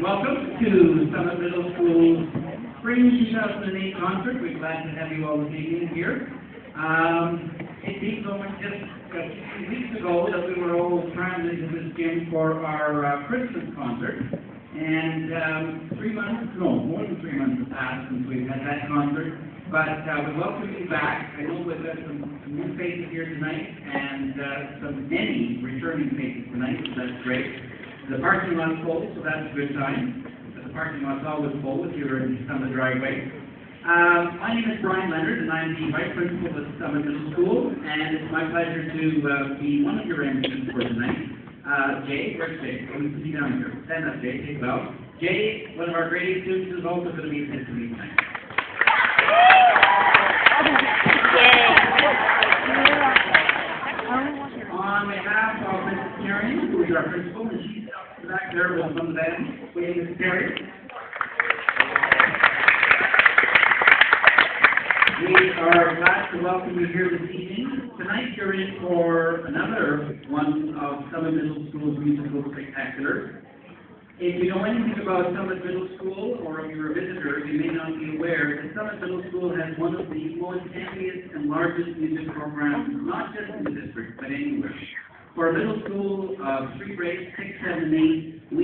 Welcome to Summit Middle School's Spring 2008 concert. We're glad to have you all this evening here. It seems almost just a few weeks ago that we were all crammed into this gym for our Christmas concert. And more than 3 months have passed since we've had that concert. But we welcome you back. I know we've got some new faces here tonight and many returning faces tonight, so that's great. The parking lot's full, so that's a good sign. The parking lot's always full if you're in Summit driveway. My name is Brian Leonard, and I'm the Vice Principal at Summit Middle School, and it's my pleasure to be one of your MCs for tonight. Jay, where's Jay? Come and sit down here. Stand up, Jay. Take well. Jay, one of our grade 8 students, is also going to be assisting me tonight. On behalf of Mrs. Karen, who is our principal, and she's up back there with some of the band, waiting Mrs. Karen. We are glad to welcome you here this evening. Tonight you're in for another one of Summit Middle School's musical spectaculars. If you know anything about Summit Middle School, or if you're a visitor, you may not be aware that Summit Middle School has one of the most heaviest and largest music programs, not just in the district, but anywhere. For a middle school of 3 grades, 6, 7, 8,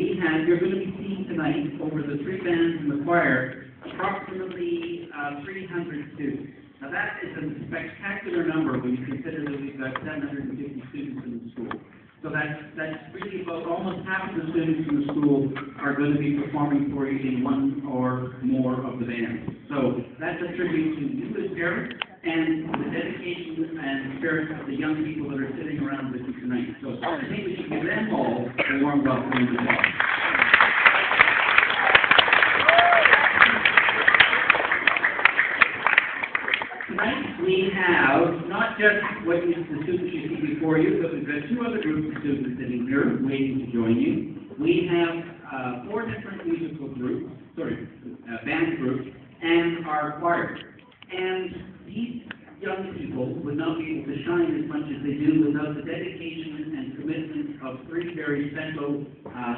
you're going to be seeing tonight, over the 3 bands and the choir, approximately 300 students. Now that is a spectacular number when you consider that we've got 750 students in the school. So that's really about almost half of the students in the school are going to be performing for you in one or more of the bands. So that's a tribute to you as parents and the dedication and spirit of the young people that are sitting around with you tonight. So I think we should give them all a warm welcome as well. Tonight we have not just the students you see before you, but we've got 2 other groups of students sitting here waiting to join you. We have 4 different musical groups, band groups, and our choir. And these young people would not be able to shine as much as they do without the dedication and commitment of 3 very special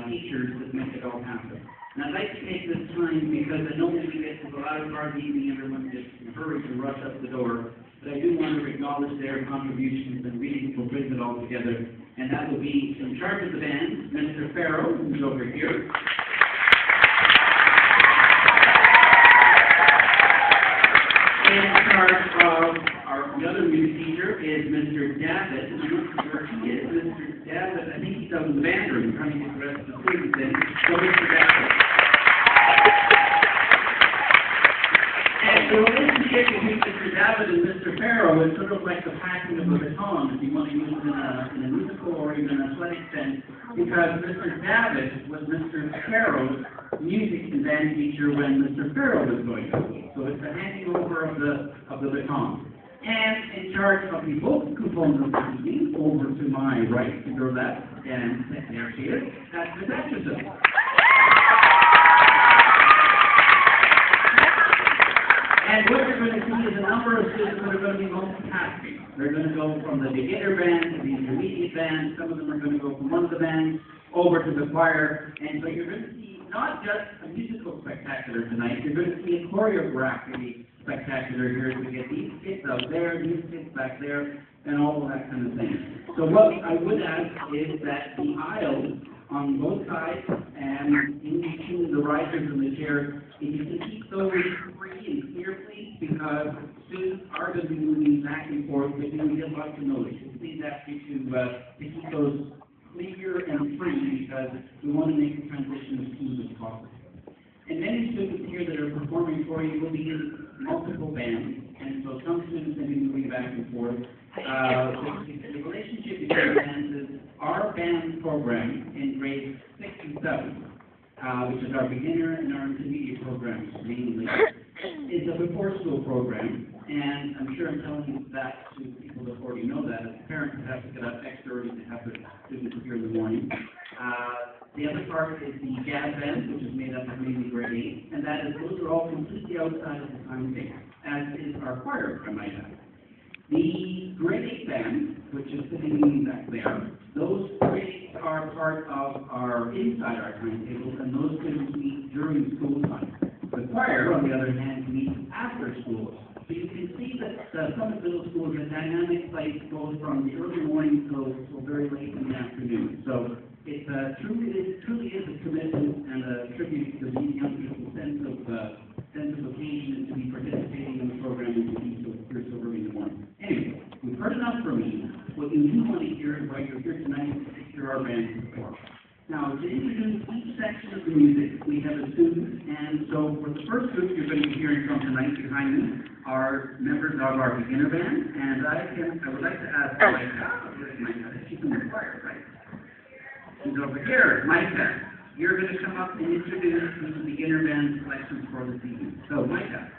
teachers that make it all happen. And I'd like to take this time, because I know when we get to the latter part of the evening, everyone gets in a hurry to rush up the door, but I do want to acknowledge their contributions and really will bring it all together. And that will be in charge of the band, Mr.Faoro, who's over here. In charge of the other music teacher is Mr. David, and I'm not sure where he is. Mr. David, I think he's out in the band room trying to get the rest of the students in. So Mr. David. And the relationship between Mr. David and Mr. Faoro is sort of like the passing of a baton, if you want to use it in a musical or even an athletic sense, because Mr. David was Mr. Faoro's music and band teacher when Mr. Faoro was going to school. So it's a handing over of the baton. And in charge of the vocal component of the evening, over to my right, to your left, and there she is, that's Ms. Atchison. And what you're going to see is a number of students that are going to be multitasking. They're going to go from the beginner band to the intermediate band. Some of them are going to go from one of the bands over to the choir. And so you're going to see not just a musical spectacular tonight, you're going to see a choreography spectacular here as we get these kids out there, these kids back there, and all of that kind of thing. So what I would ask is that the aisles on both sides and in between the risers and the chairs, if you can keep those free and clear, please, because students are going to be moving back and forth, but you get lots of noise. Please ask you to keep those clear and free, because we want to make the transition as smooth as possible. And many students here that are performing for you will be in multiple bands, and so some students may be moving back and forth. The relationship between bands is our band program in grades 6 and 7, which is our beginner and our intermediate programs mainly, is a before school program. And I'm sure I'm telling you that to people that already know that, as parents that have to get up extra early to have their students here in the morning. The other part is the jazz band, which is made up of mainly grade 8, and those are all completely outside of the timetable, as is our choir, I might add. The grade 8 band, which is sitting back there, those grades are part of our inside our timetables, and those students meet during school time. The choir, on the other hand, meets after school. So you can see that some middle school is a dynamic place, goes from the early morning till very late in the afternoon. So it truly is a commitment and a tribute to these young people's sense of occasion to be participating in the program and to be here so early in the morning. Anyway, we've heard enough from me. What you do want to hear is why you're here tonight is to hear our band perform. Now, to introduce each section of the music, we have a student, and so for the first group you're going to be hearing from tonight behind me are members of our beginner band, and I would like to ask Micah, she's in the choir, right? She's over here, Micah. You're going to come up and introduce the beginner band selections for this evening. So, Micah.